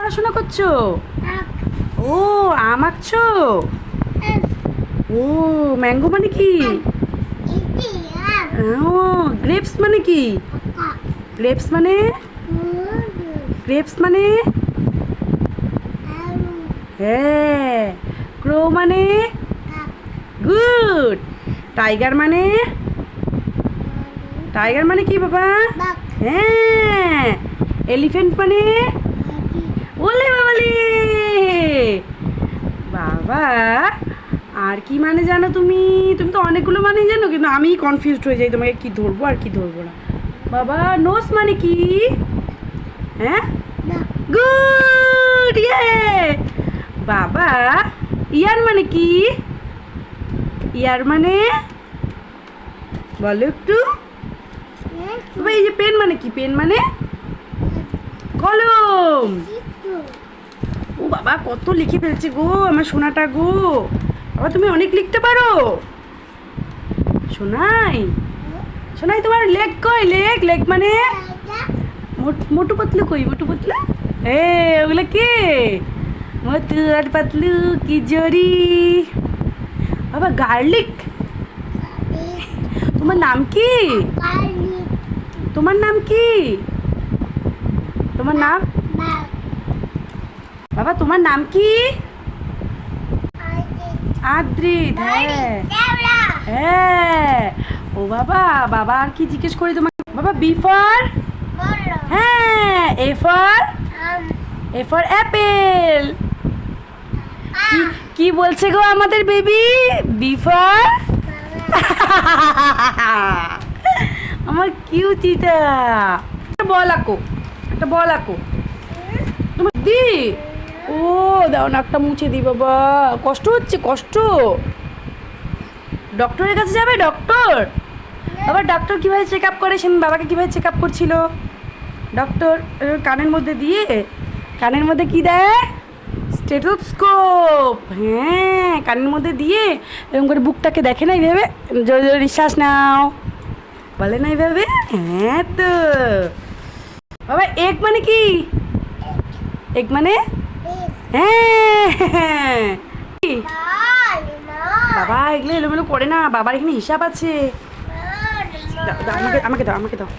পড়াশোনা করছো? ও আম আঁকছো? ও ম্যাঙ্গো মানে কি? ও গ্রেপস মানে কি? গ্রেপস মানে গ্রেপস মানে হ্যাঁ। ক্রো মানে গুড। টাইগার মানে টাইগার মানে কি বাবা? হ্যাঁ। এলিফ্যান্ট মানে ওলে বাবালে বাবা। আর কি মানে জানো তুমি? তুমি তো অনেকগুলো মানে জানো, কিন্তু আমি কনফিউজড হয়ে যাই তোমাকে কি ধরবো আর কি ধরবো না। বাবা নোস মানে কি? হ্যাঁ গুড ইয়ে। বাবা ইয়ার মানে কি? ইয়ার মানে বলো একটু। বাবা এই যে পেন মানে কি? পেন মানে কলম। ও বাবা কত লিখে ফেলছে গো আমার সোনাটা গো। বাবা তুমি অনেক লিখতে পারো। সোনাই সোনাই তোমার লেগ কই? লেগ লেগ মানে মোটু পাতলু কই? মোটু পাতলু এ ওগুলো কে? মোটু আর পাতলু কি জড়ি। বাবা গার্লিক। তোমার নাম কি? তোমার নাম কি? তোমার নাম বাবা তোমার নাম কি? আদ্রিত। হ্যাঁ হ্যাঁ। ও বাবা বাবা আর কি জিজ্ঞেস করি তোমাকে? বাবা বি ফর হ্যাঁ। A for Apple. কি বলছে গো আমাদের বেবি? বি ফর আমার কিউটিটা। একটা বল আঁকো, একটা বল আঁকো তোমার দি। ও দাও না একটা মুছে দি বাবা, কষ্ট হচ্ছে কষ্ট। ডক্টরের কাছে যাবে? ডক্টর আবার ডক্টর কীভাবে চেক আপ করে? সেদিন বাবাকে কীভাবে চেক আপ করছিল ডক্টর? কানের মধ্যে দিয়ে, কানের মধ্যে কি দেয়? স্টেথোস্কোপ। হ্যাঁ কানের মধ্যে দিয়ে এরকম করে বুকটাকে দেখে না এইভাবে, জোরে জোরে নিঃশ্বাস নাও বলে না এইভাবে। হ্যাঁ তো বাবা এগ মানে কি? এগ মানে হ্যাঁ। বাবা এগুলো এলোমেলো করে না, বাবার এখানে হিসাব আছে। আমাকে দাও আমাকে দাও।